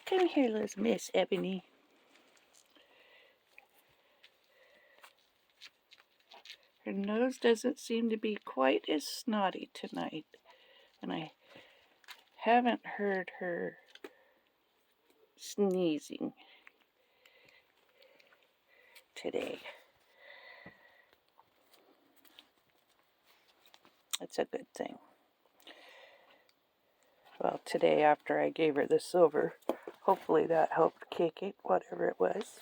Come here, little Miss Ebony. Her nose doesn't seem to be quite as snotty tonight, and I haven't heard her sneezing today. That's a good thing. Well, today after I gave her the silver, hopefully that helped kick it, whatever it was.